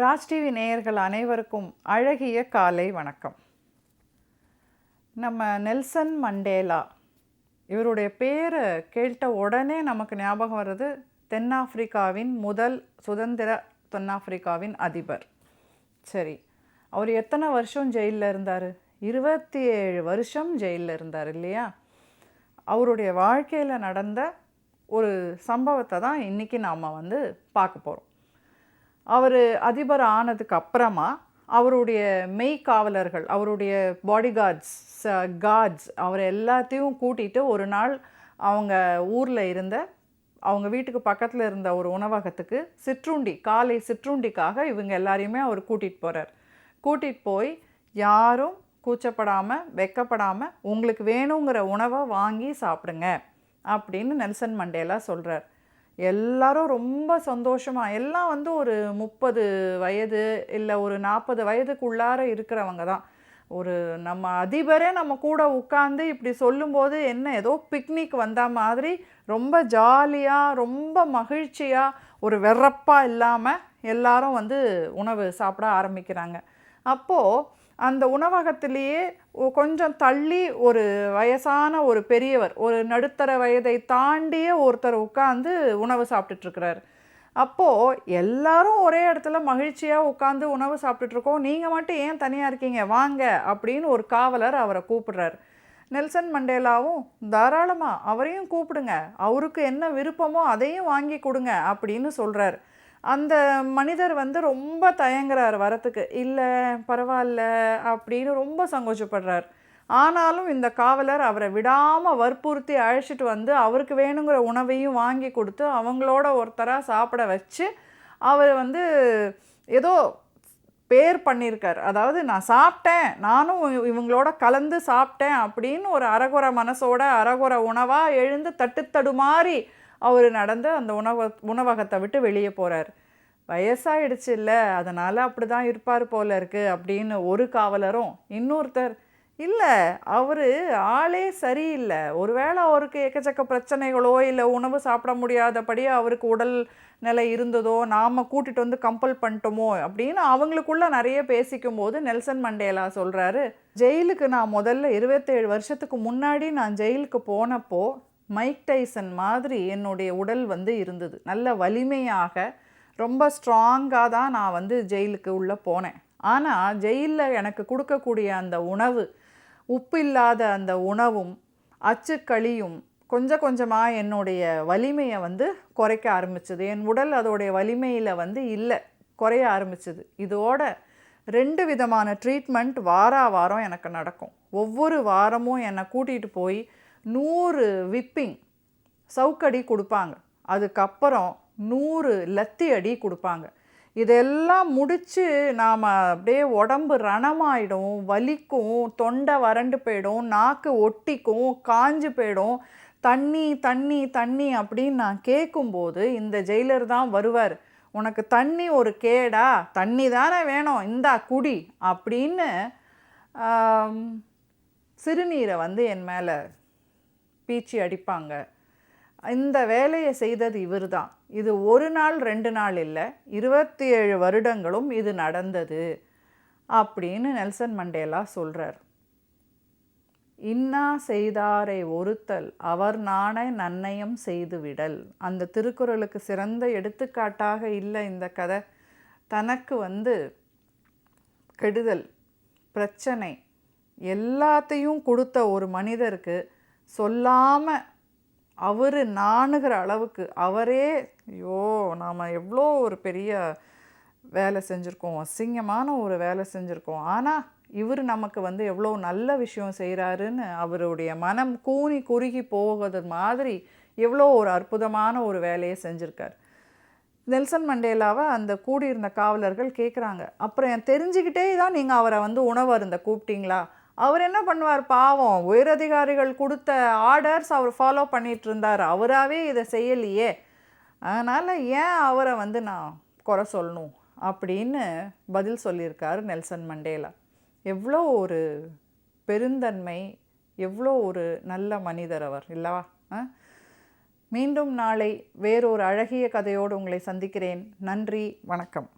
Raj TV நேயர்கள் அனைவருக்கும் அழகிய காலை வணக்கம். நம்ம நெல்சன் மண்டேலா இவருடைய பேரை கேட்ட உடனே நமக்கு ஞாபகம் வர்றது தென்னாப்பிரிக்காவின் முதல் சுதந்திர தென்னாப்பிரிக்காவின் அதிபர். சரி, அவர் எத்தனை வருஷம் ஜெயிலில் இருந்தார்? 27 வருஷம் ஜெயிலில் இருந்தார் இல்லையா? அவருடைய வாழ்க்கையில் நடந்த ஒரு சம்பவத்தை தான் இன்றைக்கி நாம் பார்க்க போகிறோம். அவர் அதிபர் ஆனதுக்கு அப்புறமா அவருடைய மெய்காவலர்கள், அவருடைய கார்ட்ஸ் அவர் எல்லாத்தையும் கூட்டிகிட்டு ஒரு நாள் அவங்க ஊரில் இருந்த அவங்க வீட்டுக்கு பக்கத்தில் இருந்த ஒரு உணவகத்துக்கு காலை சிற்றுண்டிக்காக இவங்க எல்லாரையுமே அவர் கூட்டிகிட்டு போகிறார். கூட்டிகிட்டு போய் யாரும் கூச்சப்படாமல் வெக்கப்படாமல் உங்களுக்கு வேணுங்கிற உணவை வாங்கி சாப்பிடுங்க அப்படின்னு நெல்சன் மண்டேலா சொல்கிறார். எல்லாரும் ரொம்ப சந்தோஷமாக, எல்லாம் ஒரு 30 வயது இல்லை ஒரு 40 வயதுக்குள்ளார இருக்கிறவங்க தான். ஒரு நம்ம அதிபரே நம்ம கூட உட்காந்து இப்படி சொல்லும்போது என்ன ஏதோ பிக்னிக் வந்த மாதிரி ரொம்ப ஜாலியாக ரொம்ப மகிழ்ச்சியாக ஒரு வெறப்பாக இல்லாமல் எல்லாரும் உணவு சாப்பிட ஆரம்பிக்கிறாங்க. அப்போது அந்த உணவகத்திலேயே கொஞ்சம் தள்ளி ஒரு வயசான ஒரு பெரியவர், ஒரு நடுத்தர வயதை தாண்டிய ஒருத்தர் உட்காந்து உணவு சாப்பிட்டுட்ருக்கிறார். அப்போது எல்லாரும் ஒரே இடத்துல மகிழ்ச்சியாக உட்காந்து உணவு சாப்பிட்டுட்ருக்கோம், நீங்கள் மட்டும் ஏன் தனியாக இருக்கீங்க, வாங்க அப்படின்னு ஒரு காவலர் அவரை கூப்பிடுறார். நெல்சன் மண்டேலாவும் தாராளமாக அவரையும் கூப்பிடுங்க, அவருக்கு என்ன விருப்பமோ அதையும் வாங்கி கொடுங்க அப்படின்னு சொல்கிறார். அந்த மனிதர் ரொம்ப தயங்குறார் வரத்துக்கு. இல்லை பரவாயில்ல அப்படின்னு ரொம்ப சங்கோச்சப்படுறார். ஆனாலும் இந்த காவலர் அவரை விடாமல் வற்புறுத்தி அழைச்சிட்டு அவருக்கு வேணுங்கிற உணவையும் வாங்கி கொடுத்து அவங்களோட ஒருத்தராக சாப்பிட வச்சு அவர் ஏதோ பேர் பண்ணியிருக்கார். அதாவது நான் சாப்பிட்டேன், நானும் இவங்களோட கலந்து சாப்பிட்டேன் அப்படின்னு ஒரு அரைகுறை மனசோட அரைகுறை உணவாக எழுந்து தட்டுத்தடுமாறி அவர் நடந்து அந்த உணவகத்தை விட்டு வெளியே போகிறார். வயசாகிடுச்சு இல்லை, அதனால் அப்படி தான் இருப்பார் போல இருக்குது அப்படின்னு ஒரு காவலரும், இன்னொருத்தர் இல்லை அவர் ஆளே சரியில்லை, ஒருவேளை அவருக்கு எக்கச்சக்க பிரச்சனைகளோ இல்லை உணவு சாப்பிட முடியாதபடி அவருக்கு உடல் நிலை இருந்ததோ நாம் கூட்டிகிட்டு கம்பல் பண்ணிட்டோமோ அப்படின்னு அவங்களுக்குள்ளே நிறைய பேசிக்கும் போது நெல்சன் மண்டேலா சொல்கிறாரு, ஜெயிலுக்கு நான் முதல்ல 27 வருஷத்துக்கு முன்னாடி நான் ஜெயிலுக்கு போனப்போ மைக் டைசன் மாதிரி என்னுடைய உடல் இருந்தது, நல்ல வலிமையாக ரொம்ப ஸ்ட்ராங்காக தான் நான் ஜெயிலுக்கு உள்ளே போனேன். ஆனால் ஜெயிலில் எனக்கு கொடுக்கக்கூடிய அந்த உணவு, உப்பு இல்லாத அந்த உணவும் அச்சுக்களியும் கொஞ்சம் கொஞ்சமாக என்னுடைய வலிமையை குறைக்க ஆரம்பிச்சது. என் உடல் அதோடைய வலிமையில் இல்லை, குறைய ஆரம்பிச்சது. இதோட 2 விதமான ட்ரீட்மெண்ட் வாரம் எனக்கு நடக்கும். ஒவ்வொரு வாரமும் என்னை கூட்டிகிட்டு போய் 100 விப்பிங் சவுக்கடி கொடுப்பாங்க, அதுக்கப்புறம் 100 லத்தி அடி கொடுப்பாங்க. இதெல்லாம் முடித்து நாம் அப்படியே உடம்பு ரணமாயிடும், வலிக்கும், தொண்டை வறண்டு போயிடும், நாக்கு ஒட்டிக்கும், காஞ்சு போயிடும். தண்ணி தண்ணி தண்ணி அப்படின்னு நான் கேட்கும்போது இந்த ஜெயிலர் தான் வருவார். உனக்கு தண்ணி ஒரு கேடா, தண்ணி தானே வேணும், இந்தா குடி அப்படின்னு சிறுநீரை என் மேலே பீச்சி அடிப்பாங்க. இந்த வேலையை செய்தது இவர் தான். இது ஒரு நாள் 2 நாள் இல்லை, 27 வருடங்களும் இது நடந்தது அப்படின்னு நெல்சன் மண்டேலா சொல்கிறார். இன்னா செய்தாரை ஒருத்தல் அவர் நாண நன்னயம் செய்து விடல். அந்த திருக்குறளுக்கு சிறந்த எடுத்துக்காட்டாக இல்லை இந்த கதை. தனக்கு கெடுதல், பிரச்சனை எல்லாத்தையும் கொடுத்த ஒரு மனிதருக்கு சொல்லாமல் அவர் நாணுகிற அளவுக்கு அவரே, ஐயோ நாம் எவ்வளோ ஒரு பெரிய வேலை செஞ்சுருக்கோம், அசிங்கமான ஒரு வேலை செஞ்சுருக்கோம், ஆனால் இவர் நமக்கு எவ்வளோ நல்ல விஷயம் செய்கிறாருன்னு அவருடைய மனம் கூனி குறுகி போகிறது மாதிரி எவ்வளோ ஒரு அற்புதமான ஒரு வேலையை செஞ்சுருக்கார். நெல்சன் மண்டேலாவை அந்த கூடியிருந்த காவலர்கள் கேட்குறாங்க, அப்புறம் தெரிஞ்சுக்கிட்டே தான் நீங்கள் அவரை உணவு அருந்த கூப்பிட்டீங்களா? அவர் என்ன பண்ணுவார் பாவம், உயரதிகாரிகள் கொடுத்த ஆர்டர்ஸ் அவர் ஃபாலோ பண்ணிகிட்டு இருந்தார், அவராகவே இதை செய்யலையே, அதனால் ஏன் அவரை நான் குறை சொல்லணும் அப்படின்னு பதில் சொல்லியிருக்கார் நெல்சன் மண்டேலா. எவ்வளோ ஒரு பெருந்தன்மை, எவ்வளோ ஒரு நல்ல மனிதர் அவர் இல்லவா? மீண்டும் நாளை வேறொரு அழகிய கதையோடு உங்களை சந்திக்கிறேன். நன்றி, வணக்கம்.